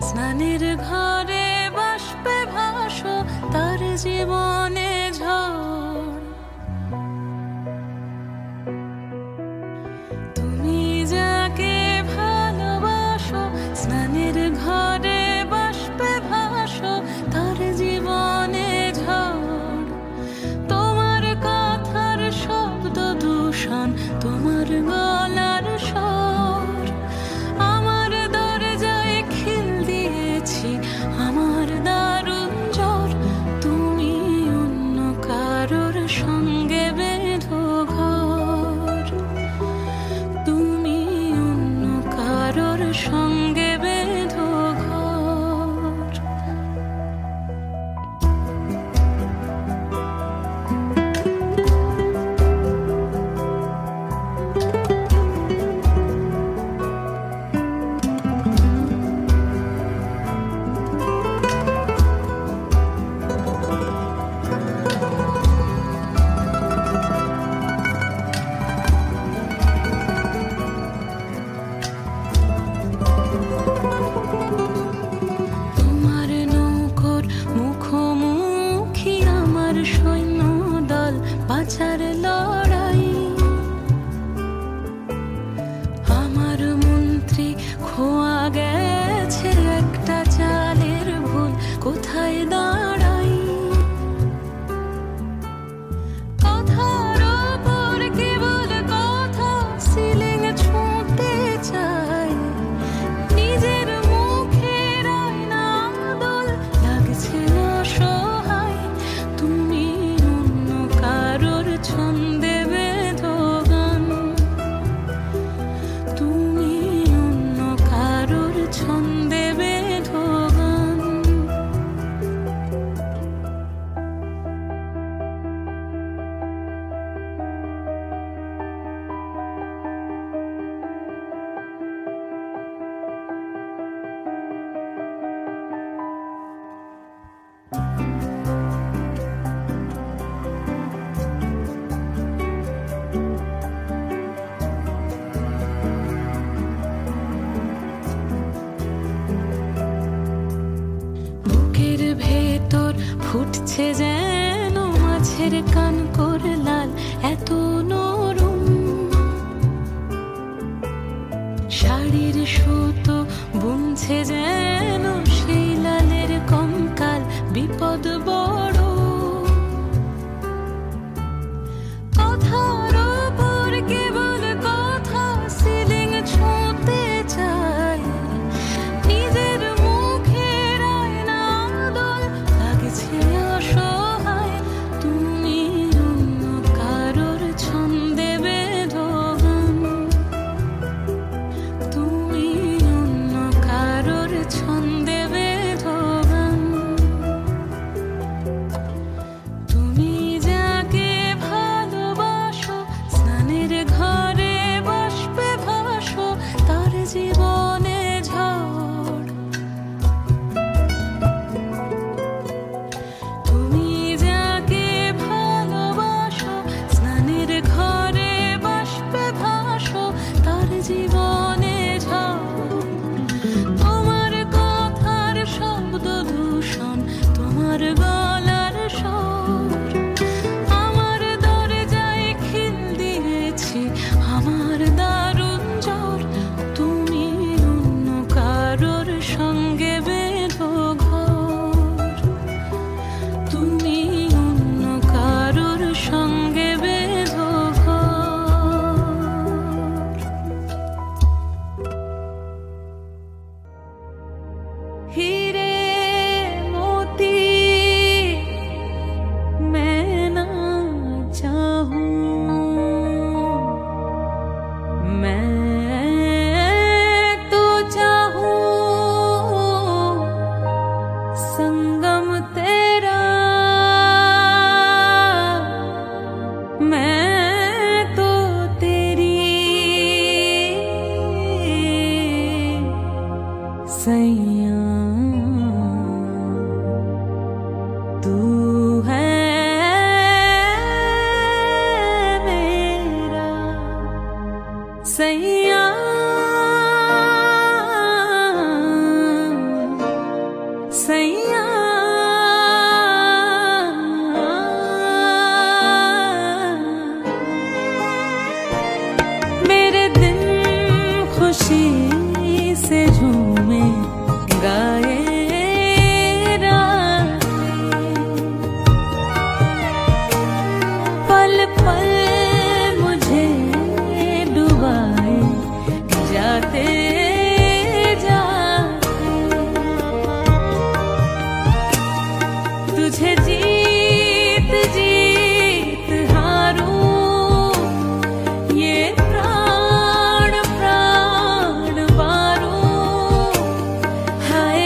স্নানের ঘরে বাষ্পে ভাসো, তার জীবনে ঝড়। তুমি যাকে ভালোবাসো, স্নানের ঘরে বাষ্পে ভাসো, তার জীবনে ঝড়। তোমার কথার শব্দ দূষণ, তোমার গলার স্বর, আমার দরজায় খিল দিয়েছি, আমার দারুণ জ্বর। তুমি অন্য কারোর সঙ্গে বেঁধো ঘর, তুমি অন্য কারোর সঙ্গে বেঁধো ঘর। তোমার নৌকোর মুখোমুখি আমার সৈন্য দল, বাঁচার লড়াই। আমার মন্ত্রী খোয়া গেছে একটা চালের ভুল, কোথায় দাঁড়াই। কথার ওপর কেবল কথা, সিলিং ছুঁতে চাই। নিজের মুখের আয়না দোল লাগছে অসহায়। তুমি অন্য কারোর ছন্দে বেঁধো গান, তুমি অন্য কারোর ছন্দে বেঁধো গান। বুকের ভেতর ফুটছে যেন মাছের কান করে লাল, এত নরম। শাড়ির সুতো বুনছে যেন সেই লালের কঙ্কাল, বিপদ বড়। কথার ওপর কেবল কথা, সিলিং ছুঁতে চাই। নিজের মুখের আয়না দোল লাগছে অসহায়। তুমি অন্য কারোর ছন্দে বেঁধো গান, তুমি অন্য কারোর सैया तू है मेरा सैया सैया मेरे दिन खुशी से झूमे गाए पल पल मुझे डुबाए जाते जाते तुझे जीत जीत हारूं ये प्राण प्राण वारूं हाय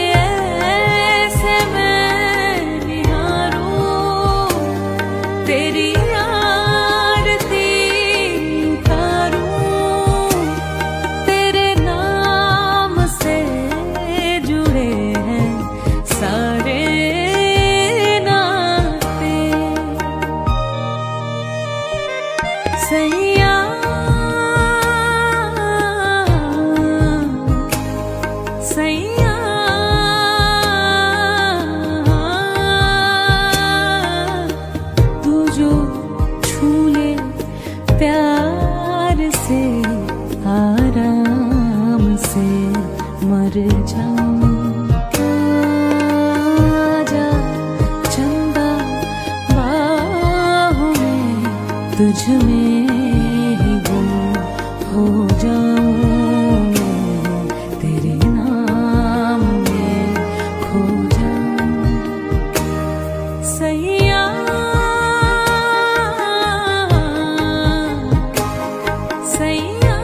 ऐसे मैं निहारूं तेरी आरती उतारूं तेरे नाम से जुड़े हैं सारे नाते सैया सैया तू जो छू ले प्यार से आराम से मर जाऊं आजा चंदा बाहों में तुझ में ही गुम हो जाऊं मैं तेरे नाम में खो जाऊं सैया सैया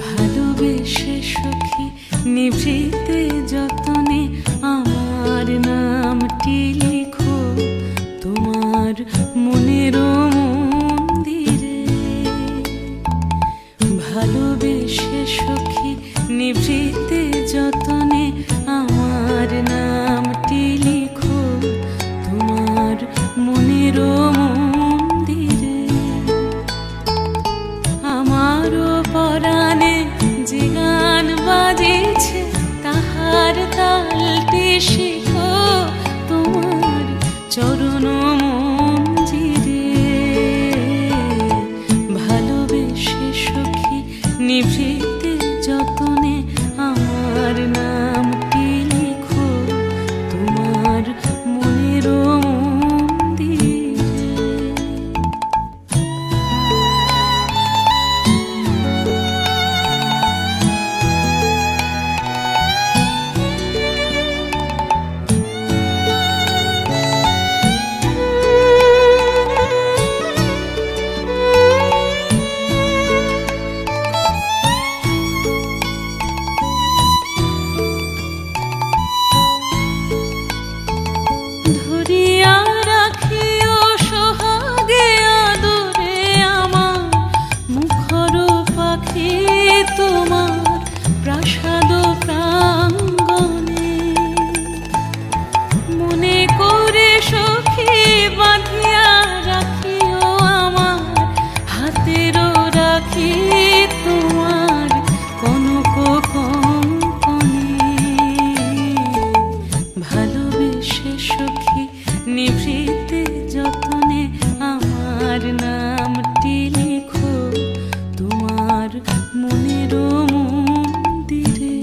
ভালোবেসে সখী নিভৃতে যতনে আমার নামটি লিখো তোমার মনের মন্দিরে ভালোবেসে সখী নিভৃতে যতনে আমার নামটি লিখো তোমার মনের মন্দিরে আমারও পরাণে যে গান বাজেছে তাহার তালটি শিখো তোমার চরণ মঞ্জিরে ভালোবেসে সখী নিভৃতে যতনে আমার নামটি লিখো তোমার মনের মন্দিরে ধরিয়া রাখিও সোহাগে আদরে আমার মুখর পাখি তোমার প্রাসাদ প্রাঙ্গণে মনে করে সখী বাঁধিয়া রাখিও আমার হাতেরও রাখি তোমার কনক কঙ্কণে ভালোবেসে সখী নিভৃতে যতনে আমার নামটি লিখো তোমার মনের মন্দিরে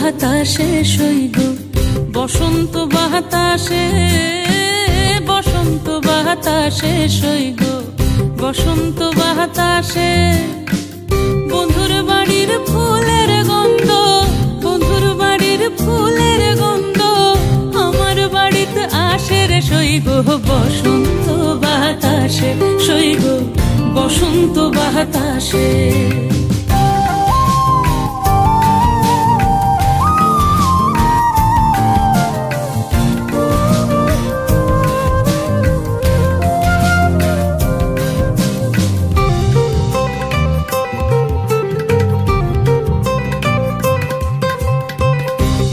বাতাসে সইব বসন্ত বাতাসে, বসন্ত বাতাসে সইব বসন্ত বাতাসে। বন্ধুর বাড়ির ফুলের গন্ধ, বন্ধুর বাড়ির ফুলের গন্ধ আমার বাড়িতে আসে রে সইব বসন্ত বাতাসে, সইব বসন্ত বাতাসে।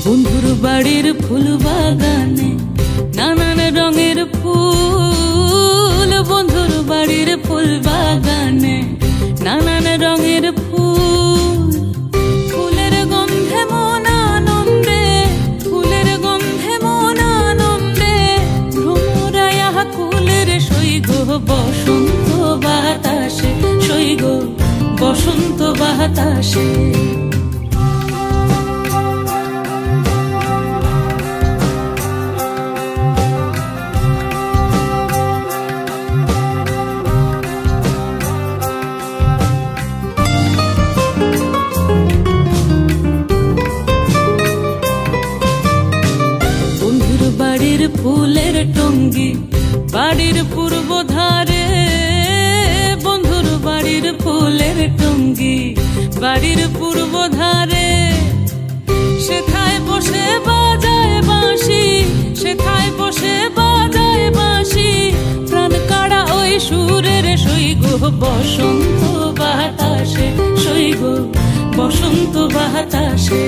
বন্ধুর বাড়ির ফুল বাগানে নানান রঙের ফুল, বন্ধুর বাড়ির ফুল বাগানে নানান রঙের ফুল। ফুলের গন্ধে মন আনন্দে, ফুলের গন্ধে মন আনন্দে ভ্রমরায়া কুলের সইগ বসন্ত বাতাসে, সইগ বসন্ত বাতাসে। ফুলের টঙ্গি বাড়ির পূর্ব ধারে, বন্ধুর বাড়ির ফুলের টঙ্গি বাড়ির পূর্ব ধারে। সেথায় বসে বাজায় বাঁশি, সেথায় বসে বাজায় বাঁশি প্রাণ কাড়া ওই সুরের সইগ বসন্ত বাতাসে, সইগ বসন্ত বাতাসে।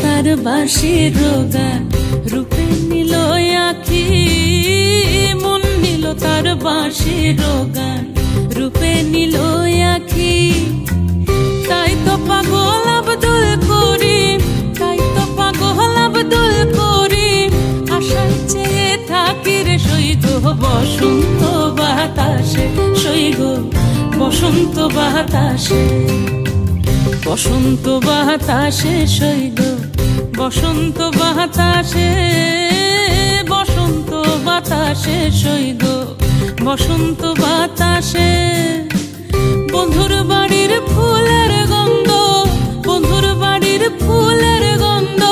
তার বাঁশির গান রূপে নিল আখি, মন নিল তার বাঁশির গান রূপে নিল আখি। তাই তো পাগল আব্দুল করিম, তাই তো পাগল আব্দুল করিম আশায় চেয়ে থাকি রে সইগ বসন্ত বাতাসে, সইগ বসন্ত বাতাসে। বসন্ত বাতাসে সইগ বসন্ত বাতাসে, বসন্ত বাতাসে সইগ বসন্ত বাতাসে। বন্ধুর বাড়ির ফুলের গন্ধ, বন্ধুর বাড়ির ফুলের গন্ধ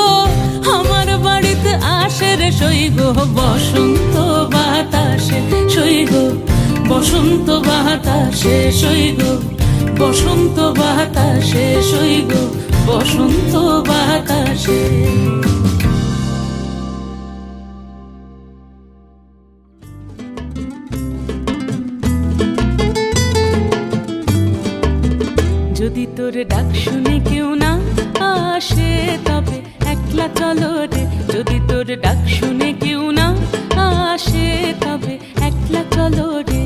আমার বাড়িতে আসে রে সইগ বসন্ত বাতাসে, সইগ বসন্ত বাতাসে, সইগ বসন্ত বাতাসে, সইগ বসন্ত বাতাসে। যদি তোর ডাক শুনে কেউ না আসে তবে একলা চলো রে, যদি তোর ডাক শুনে কেউ না আসে তবে একলা চলো রে,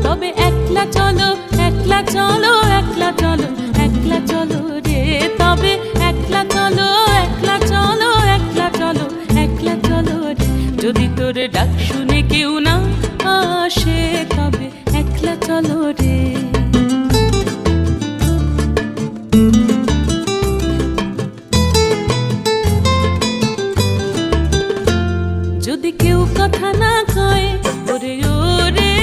তবে একলা চলো, একলা চলো, একলা চলো, একলা চলো রে, তবে একলা চলো, একলা চলো, একলা চলো, একলা চলো রে। যদি তোর ডাক শুনে কেউ না আসে তবে একলা চলো রে। যদি কেউ কথা না কয় ওরে ওরে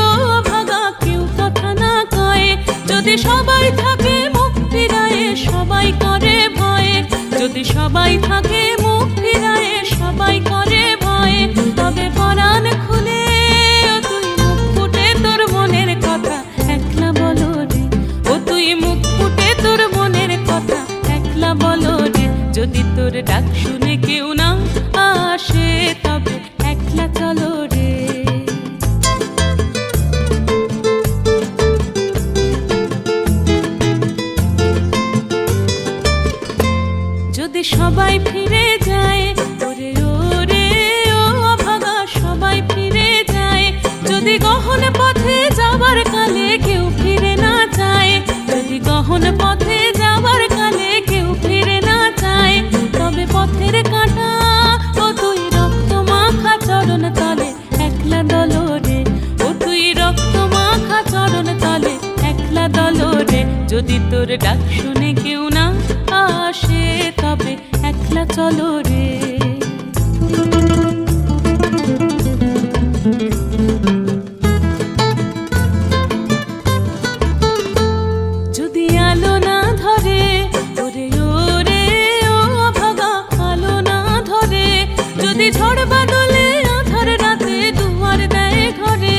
ও ভাগা, কেউ কথা না কয়, যদি সবাই থাকে মুখ ফিরায়ে সবাই করে ভয়ে, যদি সবাই থাকে মুখ ফিরায়ে সবাই করে ভয়ে, তবে পরাণ খুলে ও তুই মুখ ফুটে তোর মনের কথা একলা বলো রে, ও তুই মুখ ফুটে তোর মনের কথা একলা বলো রে। যদি তোর ডাক শুনে কেউ না আসে তবে একলা চলো রে। যদি সবাই ফিরে যায় ওরে ওরে ও ভাগা, সবাই ফিরে যায়, যদি গহন পথে যাবার কালে কেউ ফিরে না চায়, যদি গহন পথে যাবার কালে কেউ ফিরে না চায়, তবে পথের কাঁটা ও তুই রক্ত মাখা চরণ তলে একলা দলরে, ও তুই রক্ত মাখা চরণ তলে একলা দলরে। যদি তোর ডাক শুনে কেউ না আসে, তবে একলা চলো রে। যদি আলো না ধরে ওরে ওরে ও ভাগা, আলো না ধরে, যদি ঝড় বাদলে আধার রাতে দুয়ার দেয় ঘরে,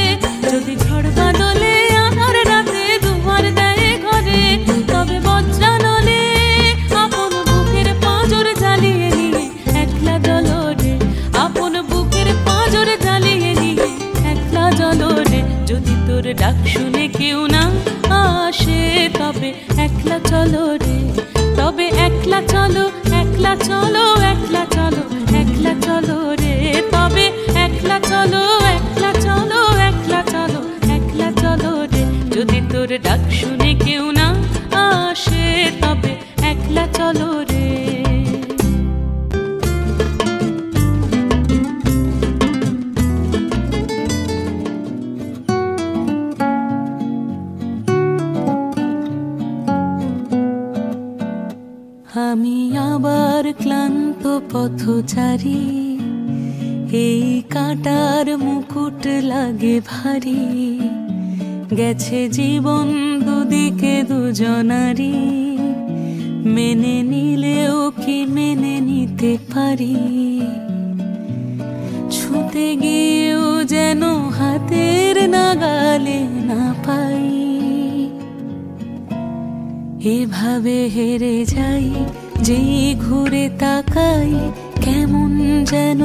যদি ঝড় বাদলে আধার রাতে দুয়ার দেয় ঘরে, তবে বজ্রানলে আপন বুকের পাঁজর জ্বালিয়ে নিয়ে একলা জলরে, আপন বুকের পাঁজর জ্বালিয়ে নিয়ে একলা জলরে। যদি তোর ডাক শুনে কেউ না আসে, তবে একলা চলো রে, তবে একলা চলো, একলা চলো, একলা চলো, একলা চলো রে, তবে একলা চলো, একলা চলো, একলা চলো, একলা চলো রে। যদি তোর ডাক শুনে কেউ না আসে, তবে একলা চলো রে। আমি আবার ক্লান্ত পথচারী, এই কাঁটার মুকুট লাগে ভারী, গেছে জীবন দুদিকে দুজনারি, মেনে নিলেও কি মেনে নিতে পারি, ছুঁতে গিয়েও যেন হাতের নাগালে না পাই, এভাবে হেরে যাই যেই ঘুরে তাকাই, কেমন যেন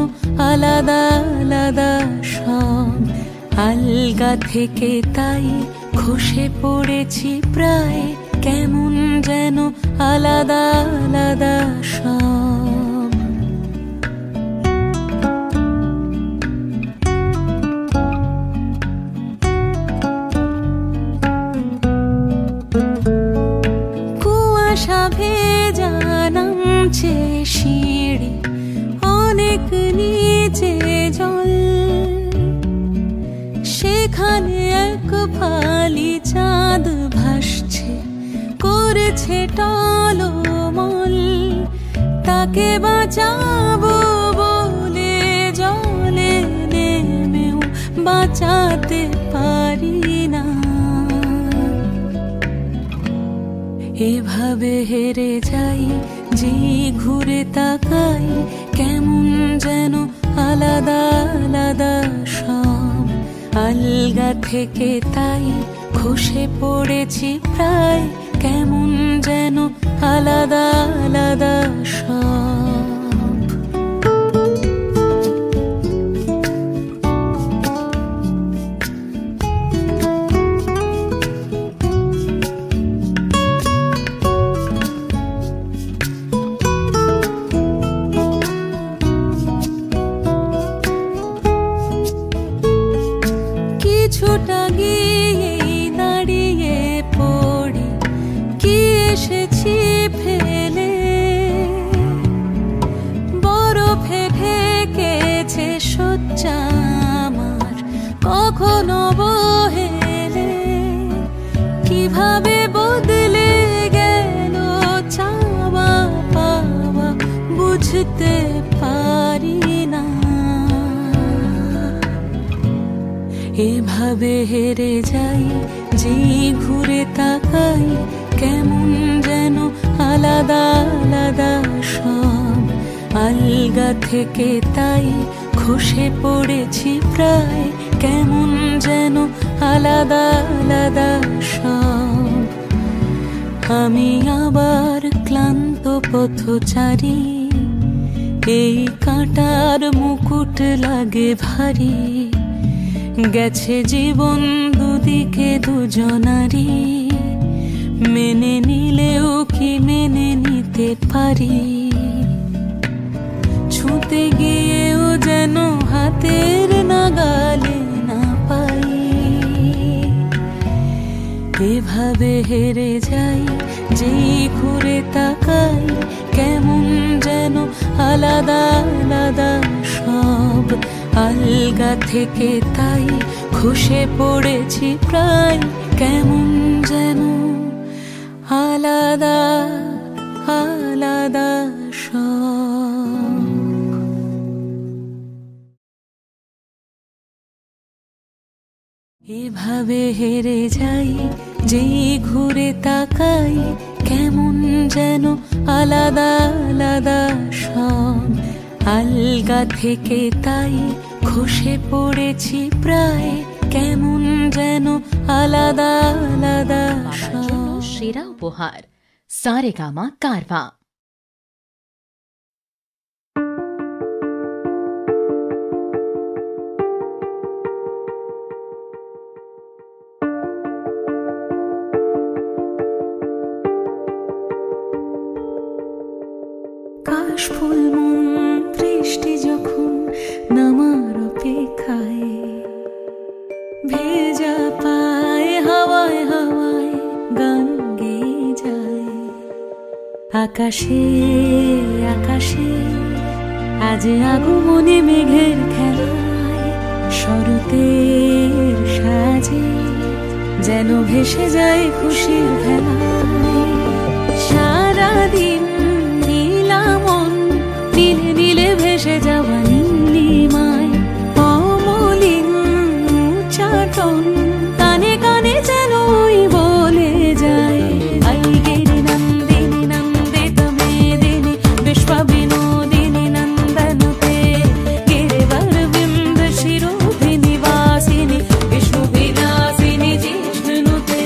আলাদা আলাদা সব, আলগা থেকে তাই খসে পড়েছি প্রায়, কেমন যেন আলাদা আলাদা সব। কুয়াশা ভেজা নামছে সিঁড়ি, অনেক নিচে জল, সেখানে এক ফালি চাঁদ ভাসছে, করেছে টলমল, তাকে বাঁচাবো বলে জলে নেমেও বাঁচাতে পারি না, এভাবে হেরে যাই যেই ঘুরে তাকাই, কেমন যেন আলাদা আলাদা সব, আলগা থেকে তাই খসে পড়েছি প্রায়, কেমন যেন আলাদা আলাদা সব। কিছুটা গিয়ে দাঁড়িয়ে পড়ি, কি এসেছি ফেলে, বরফে ঢেকেছে শয্যা আমার কখনো বহেলে, কিভাবে বদলে গেল চাওয়া পাওয়া বুঝতে পারি না, এভাবে হেরে যাই যেই ঘুরে তাকাই, কেমন যেন আলাদা আলাদা সব, আলগা থেকে তাই খসে পড়েছি প্রায়, কেমন যেন আলাদা আলাদা সব। আমি আবার ক্লান্ত পথচারী, এই কাঁটার মুকুট লাগে ভারী, গেছে জীবন দুদিকে দুজনারি, মেনে নিলেও কি মেনে নিতে পারি, ছুঁতে গিয়েও যেন হাতের নাগালে না পাই, এভাবে হেরে যাই যেই ঘুরে তাকাই, কেমন যেন আলাদা আলাদা সব। আলগা থেকে তাই খসে পড়েছি প্রায়, কেমন যেন আলাদা আলাদা সব। এভাবে হেরে যাই যেই ঘুরে তাকাই, কেমন যেন আলাদা আলাদা সব। আলগা থেকে তাই খসে পড়েছি প্রায়, কেমন যেন আলাদা আলাদা সব। সেরা উপহার সারেগামা কারভা। কাশফুল মন দৃষ্টি যখন নামার অপেক্ষায়, ভেজা পায় হাওয়ায় হাওয়ায় গান গেয়ে যায়। আকাশে আকাশে আজ আগমনে মেঘের খেলায়, শরতের সাজে যেন ভেসে যায় খুশির ভেলায়। সারাদিন নীলামন নীলে নীলে ভেসে যাওয়া নীলিমায়, অমলিন চাটন কানে কানে যেন বলে যায়। আইগের নন্দিনী নন্দিত মেদিনী বিশ্ব বিনোদিনী নন্দনুতে, গিরিবর বিন্দ শিরোভি নিবাসিনী বিষ্ণু বিলাসিনী জিষ্ণুতে।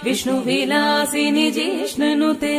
विष्णु विलासिनी जिष्णुनुते।